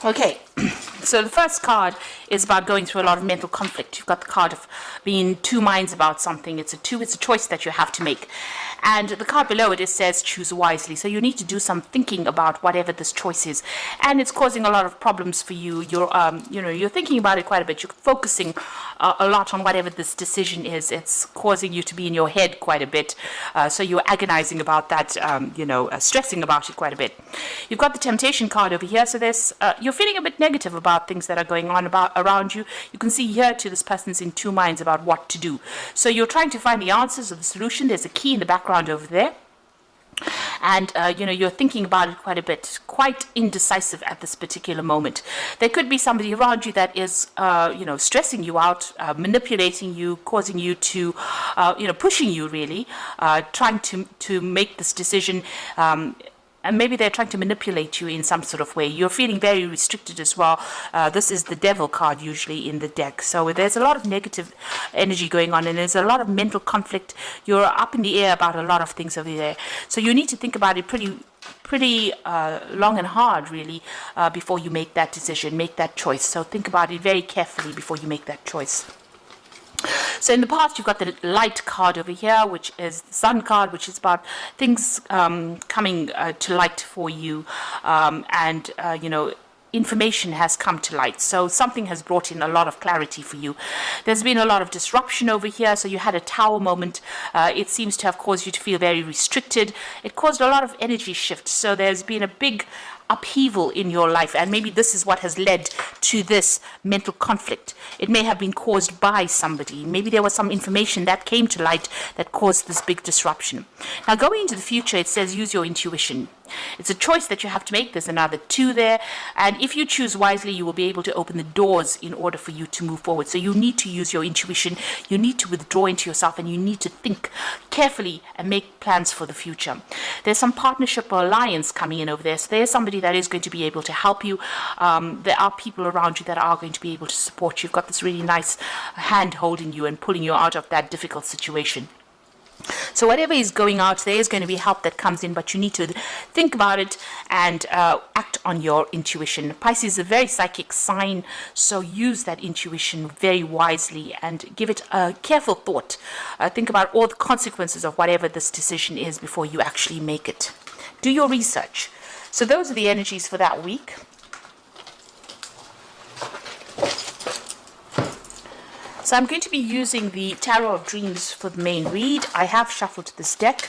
Okay, so the first card is about going through a lot of mental conflict. You've got the card of being in two minds about something. It's a choice that you have to make. And the card below it says choose wisely. So you need to do some thinking about whatever this choice is. And it's causing a lot of problems for you. You're thinking about it quite a bit. You're focusing a lot on whatever this decision is. It's causing you to be in your head quite a bit. So you're agonizing about that, stressing about it quite a bit. You've got the temptation card over here. So you're feeling a bit negative about things that are going on around you. You can see here too, this person's in two minds about what to do. So you're trying to find the answers or the solution. There's a key in the background over there. And, you're thinking about it quite a bit, quite indecisive at this particular moment. There could be somebody around you that is, stressing you out, manipulating you, causing you to, pushing you really, trying to make this decision. And maybe they're trying to manipulate you in some sort of way. You're feeling very restricted as well. This is the devil card usually in the deck. So there's a lot of negative energy going on, and there's a lot of mental conflict. You're up in the air about a lot of things over there. So you need to think about it pretty long and hard, really, before you make that decision, make that choice. So think about it very carefully before you make that choice. So in the past, you've got the light card over here, which is the sun card, which is about things coming to light for you, information has come to light. So something has brought in a lot of clarity for you. There's been a lot of disruption over here. So you had a tower moment. It seems to have caused you to feel very restricted. It caused a lot of energy shift. So there's been a big upheaval in your life, and maybe this is what has led to this mental conflict. It may have been caused by somebody. Maybe there was some information that came to light that caused this big disruption. Now, going into the future, it says use your intuition. It's a choice that you have to make. There's another 2 there, and if you choose wisely, you will be able to open the doors in order for you to move forward. So you need to use your intuition. You need to withdraw into yourself, and you need to think carefully and make plans for the future. There's some partnership or alliance coming in over there. So there's somebody that is going to be able to help you. There are people around you that are going to be able to support you. You've got this really nice hand holding you and pulling you out of that difficult situation. So whatever is going out, there is going to be help that comes in, but you need to think about it and act on your intuition. Pisces is a very psychic sign, so use that intuition very wisely and give it a careful thought. Think about all the consequences of whatever this decision is before you actually make it. Do your research. So those are the energies for that week. So I'm going to be using the Tarot of Dreams for the main read. I have shuffled this deck.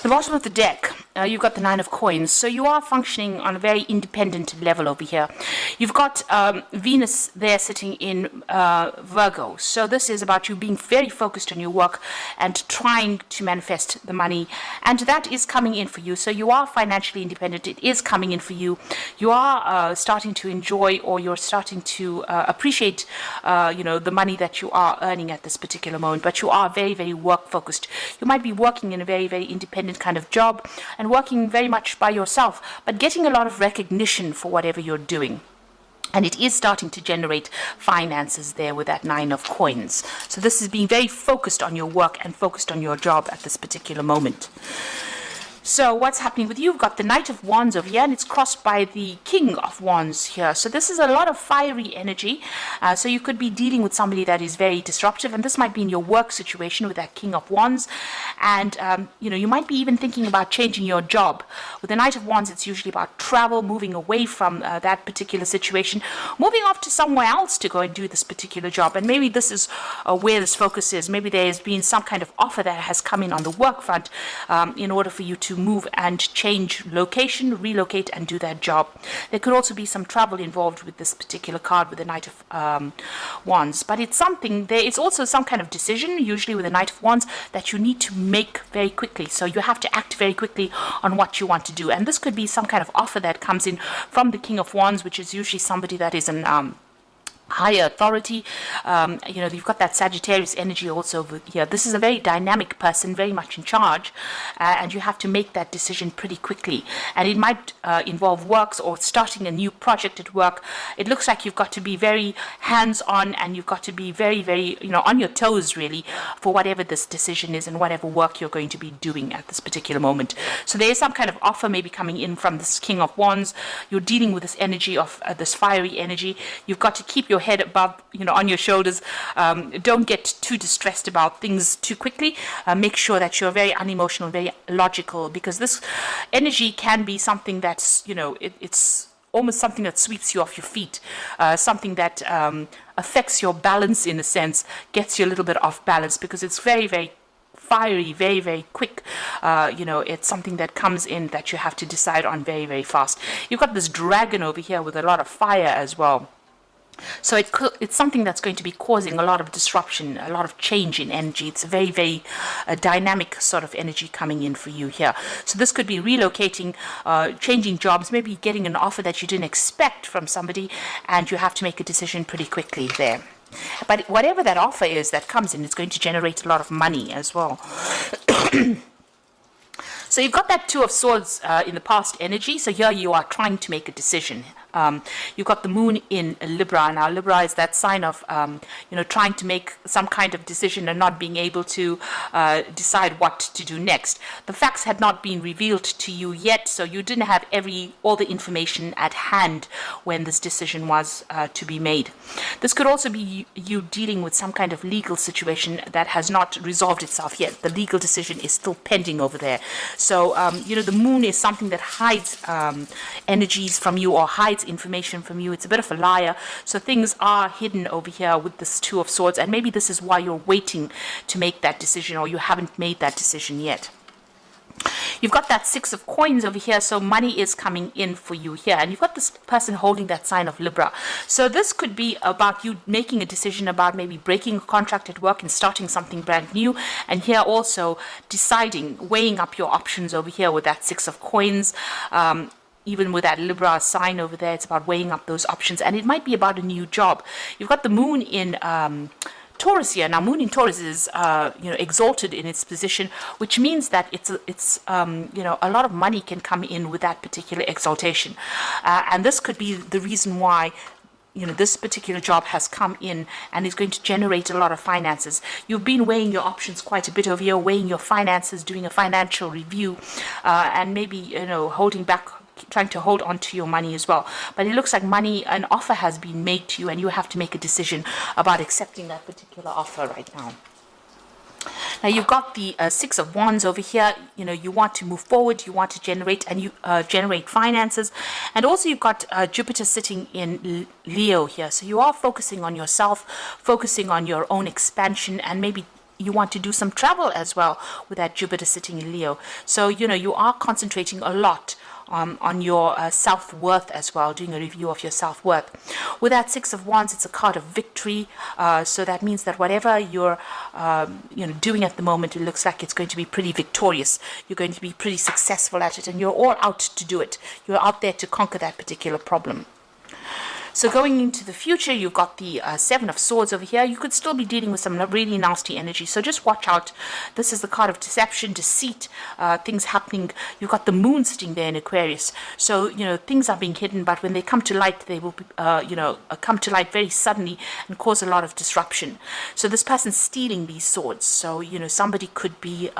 The bottom of the deck, you've got the 9 of coins. So you are functioning on a very independent level over here. You've got Venus there sitting in Virgo. So this is about you being very focused on your work and trying to manifest the money. And that is coming in for you. So you are financially independent. It is coming in for you. You are starting to enjoy, or you're starting to appreciate, the money that you are earning at this particular moment. But you are very, very work focused. You might be working in a very, very independent kind of job and working very much by yourself, but getting a lot of recognition for whatever you're doing. And it is starting to generate finances there with that 9 of coins. So this is being very focused on your work and focused on your job at this particular moment. So what's happening with you? You've got the Knight of Wands over here, and it's crossed by the King of Wands here. So this is a lot of fiery energy. So you could be dealing with somebody that is very disruptive, and this might be in your work situation with that King of Wands. And, you might be even thinking about changing your job. With the Knight of Wands, it's usually about travel, moving away from that particular situation, moving off to somewhere else to go and do this particular job. And maybe this is where this focus is. Maybe there has been some kind of offer that has come in on the work front in order for you to move and change location, relocate, and do that job. There could also be some travel involved with this particular card with the Knight of Wands. But it's something, there is also some kind of decision, usually with the Knight of Wands, that you need to make very quickly. So you have to act very quickly on what you want to do. And this could be some kind of offer that comes in from the King of Wands, which is usually somebody that is an higher authority. You've got that Sagittarius energy also over here. This is a very dynamic person, very much in charge, and you have to make that decision pretty quickly. And it might involve works or starting a new project at work. It looks like you've got to be very hands-on, and you've got to be very, very, on your toes, really, for whatever this decision is and whatever work you're going to be doing at this particular moment. So there is some kind of offer maybe coming in from this King of Wands. You're dealing with this energy of this fiery energy. You've got to keep your head above, on your shoulders. Don't get too distressed about things too quickly. Make sure that you're very unemotional, very logical, because this energy can be something that's, it's almost something that sweeps you off your feet, something that affects your balance in a sense, gets you a little bit off balance, because it's very, very fiery, very, very quick. It's something that comes in that you have to decide on very, very fast. You've got this dragon over here with a lot of fire as well. So it's something that's going to be causing a lot of disruption, a lot of change in energy. It's a very, very dynamic sort of energy coming in for you here. So this could be relocating, changing jobs, maybe getting an offer that you didn't expect from somebody, and you have to make a decision pretty quickly there. But whatever that offer is that comes in, it's going to generate a lot of money as well. So you've got that Two of Swords in the past energy. So here you are trying to make a decision. You've got the moon in Libra. Now, Libra is that sign of, trying to make some kind of decision and not being able to decide what to do next. The facts had not been revealed to you yet, so you didn't have all the information at hand when this decision was to be made. This could also be you dealing with some kind of legal situation that has not resolved itself yet. The legal decision is still pending over there. So, the moon is something that hides energies from you or hides information from you. It's a bit of a liar. So things are hidden over here with this Two of Swords, and maybe this is why you're waiting to make that decision, or you haven't made that decision yet. You've got that Six of Coins over here, so money is coming in for you here. And you've got this person holding that sign of Libra. So this could be about you making a decision about maybe breaking a contract at work and starting something brand new. And here also deciding, weighing up your options over here with that Six of Coins. Even with that Libra sign over there, it's about weighing up those options. And it might be about a new job. You've got the moon in Taurus here. Now, moon in Taurus is, exalted in its position, which means that it's a lot of money can come in with that particular exaltation. And this could be the reason why this particular job has come in and is going to generate a lot of finances. You've been weighing your options quite a bit over here, weighing your finances, doing a financial review, and maybe, holding back, trying to hold on to your money as well. But it looks like an offer has been made to you, and you have to make a decision about accepting that particular offer right now. Now you've got the Six of Wands over here. You want to move forward, you want to generate, and you generate finances. And also you've got Jupiter sitting in Leo here. So you are focusing on yourself, focusing on your own expansion, and maybe you want to do some travel as well with that Jupiter sitting in Leo. So, you are concentrating a lot on your self-worth as well, doing a review of your self-worth. With that Six of Wands, it's a card of victory. So that means that whatever you're doing at the moment, it looks like it's going to be pretty victorious. You're going to be pretty successful at it, and you're all out to do it. You're out there to conquer that particular problem. So going into the future, you've got the Seven of Swords over here. You could still be dealing with some really nasty energy. So just watch out. This is the card of deception, deceit, things happening. You've got the moon sitting there in Aquarius. So, things are being hidden, but when they come to light, they will, come to light very suddenly and cause a lot of disruption. So this person's stealing these swords. So, somebody could be,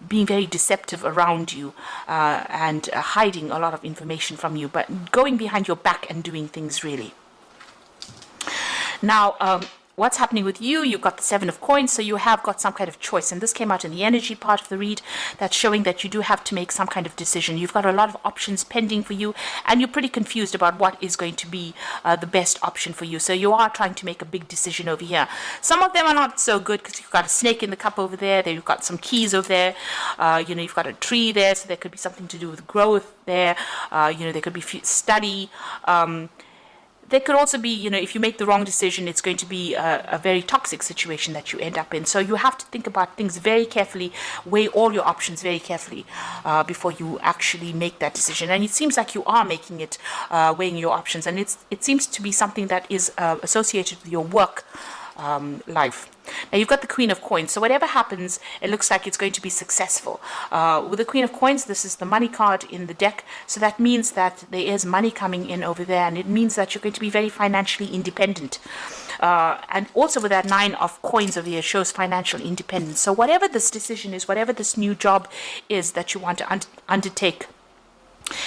being very deceptive around you and hiding a lot of information from you, but going behind your back and doing things really. Now, what's happening with you? You've got the 7 of coins, so you have got some kind of choice. And this came out in the energy part of the read. That's showing that you do have to make some kind of decision. You've got a lot of options pending for you, and you're pretty confused about what is going to be the best option for you. So you are trying to make a big decision over here. Some of them are not so good because you've got a snake in the cup over there. You've got some keys over there. You've got a tree there, so there could be something to do with growth there. There could be study. There could also be, if you make the wrong decision, it's going to be a very toxic situation that you end up in. So you have to think about things very carefully, weigh all your options very carefully before you actually make that decision. And it seems like you are making it, weighing your options. And it seems to be something that is associated with your work life. Now you've got the Queen of Coins, so whatever happens, it looks like it's going to be successful. With the Queen of Coins, this is the money card in the deck, so that means that there is money coming in over there, and it means that you're going to be very financially independent. And also with that 9 of coins over here shows financial independence. So whatever this decision is, whatever this new job is that you want to undertake,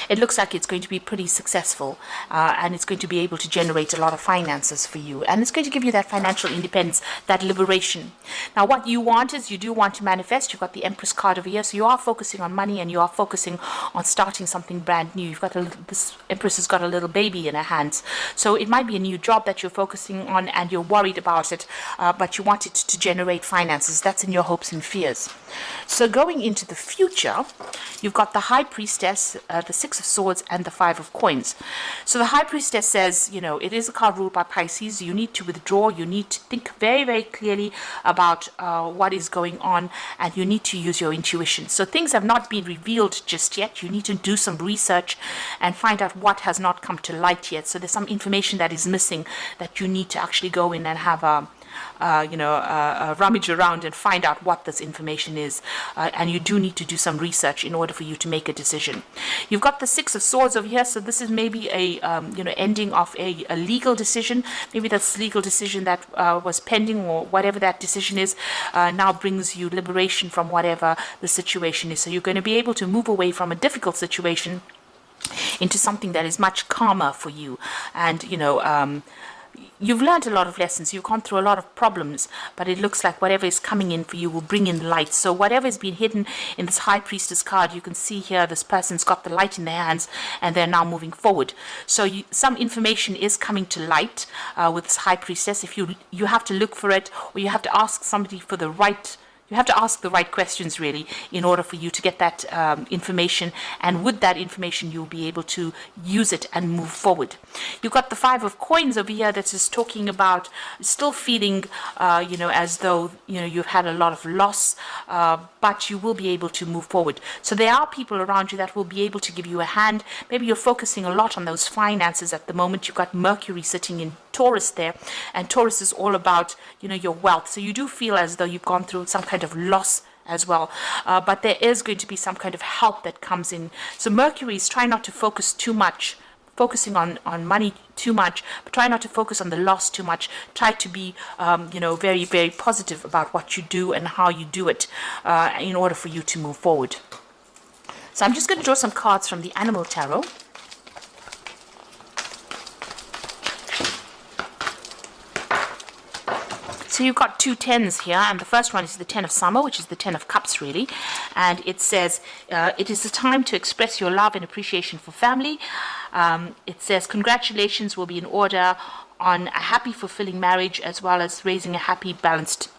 it looks like it's going to be pretty successful, and it's going to be able to generate a lot of finances for you, and it's going to give you that financial independence, that liberation. Now what you want is, you do want to manifest. You've got the Empress card over here, so you are focusing on money, and you are focusing on starting something brand new. You've got this Empress has got a little baby in her hands, so it might be a new job that you're focusing on, and you're worried about it, but you want it to generate finances. That's in your hopes and fears. So going into the future, you've got the High Priestess, the 6 of Swords, and the 5 of Coins. So the High Priestess says, it is a card ruled by Pisces. You need to withdraw. You need to think very, very clearly about what is going on, and you need to use your intuition. So things have not been revealed just yet. You need to do some research and find out what has not come to light yet. So there's some information that is missing that you need to actually go in and have a rummage around and find out what this information is, and you do need to do some research in order for you to make a decision. You've got the 6 of Swords over here, so this is maybe a ending of a legal decision. Maybe that's legal decision that was pending, or whatever that decision is, now brings you liberation from whatever the situation is. So you're going to be able to move away from a difficult situation into something that is much calmer for you. And you've learned a lot of lessons. You've gone through a lot of problems, but it looks like whatever is coming in for you will bring in light. So whatever has been hidden in this High Priestess card, you can see here this person's got the light in their hands, and they're now moving forward. So some information is coming to light with this High Priestess. If you have to look for it, or you have to ask somebody for the right. You have to ask the right questions, really, in order for you to get that information. And with that information, you'll be able to use it and move forward. You've got the 5 of Coins over here that is talking about still feeling, as though, you've had a lot of loss, but you will be able to move forward. So there are people around you that will be able to give you a hand. Maybe you're focusing a lot on those finances at the moment. You've got Mercury sitting in Taurus there, and Taurus is all about, your wealth. So you do feel as though you've gone through some kind of loss as well, but there is going to be some kind of help that comes in. So Mercury is trying not to focus too much, focusing on money too much, but try not to focus on the loss too much. Try to be very, very positive about what you do and how you do it, in order for you to move forward. So I'm just going to draw some cards from the Animal Tarot. So you've got 2 10s here, and the first one is the 10 of Summer, which is the 10 of Cups, really. And it says, it is the time to express your love and appreciation for family. It says, congratulations will be in order on a happy, fulfilling marriage, as well as raising a happy, balanced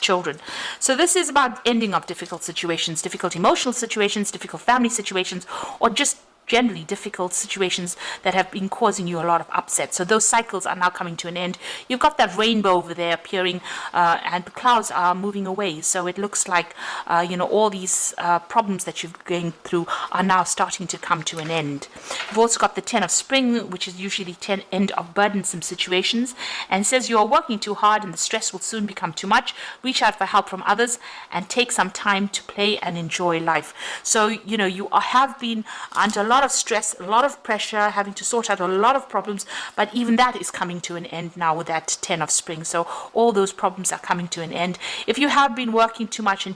children. So this is about ending of difficult situations, difficult emotional situations, difficult family situations, or just generally difficult situations that have been causing you a lot of upset. So those cycles are now coming to an end. You've got that rainbow over there appearing, and the clouds are moving away. So it looks like, all these problems that you're going through are now starting to come to an end. You've also got the 10 of Spring, which is usually the end of burdensome situations, and says you are working too hard and the stress will soon become too much. Reach out for help from others and take some time to play and enjoy life. So, you have been under a lot of stress, a lot of pressure, having to sort out a lot of problems, but even that is coming to an end now with that 10 of Spring. So all those problems are coming to an end. If you have been working too much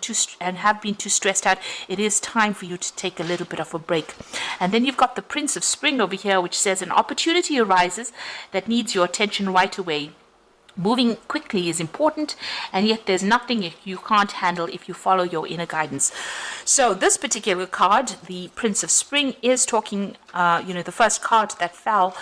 and have been too stressed out, it is time for you to take a little bit of a break. And then you've got the Prince of Spring over here, which says an opportunity arises that needs your attention right away. Moving quickly is important, and yet there's nothing you can't handle if you follow your inner guidance. So this particular card, the Prince of Spring, is talking, the first card that fell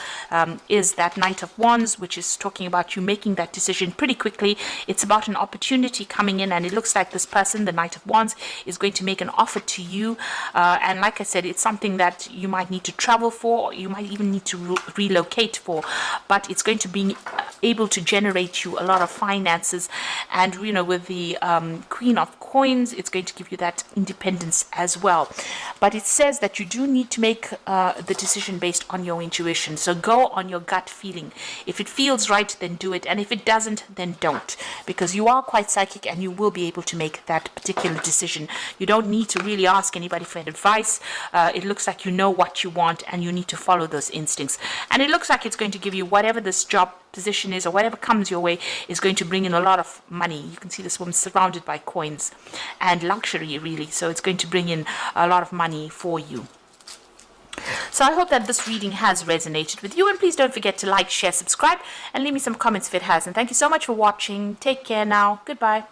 is that Knight of Wands, which is talking about you making that decision pretty quickly. It's about an opportunity coming in, and it looks like this person, the Knight of Wands, is going to make an offer to you. And like I said, it's something that you might need to travel for, or you might even need to relocate for, but it's going to be able to generate you a lot of finances. And with the Queen of Coins, it's going to give you that independence as well. But it says that you do need to make the decision based on your intuition. So go on your gut feeling. If it feels right, then do it, and if it doesn't, then don't, because you are quite psychic and you will be able to make that particular decision. You don't need to really ask anybody for advice. It looks like you know what you want, and you need to follow those instincts. And it looks like it's going to give you whatever this job position is, or whatever comes your way, is going to bring in a lot of money. You can see this woman surrounded by coins and luxury, really. So it's going to bring in a lot of money for you. So I hope that this reading has resonated with you, and please don't forget to like, share, subscribe, and leave me some comments if it has. And thank you so much for watching. Take care now. Goodbye.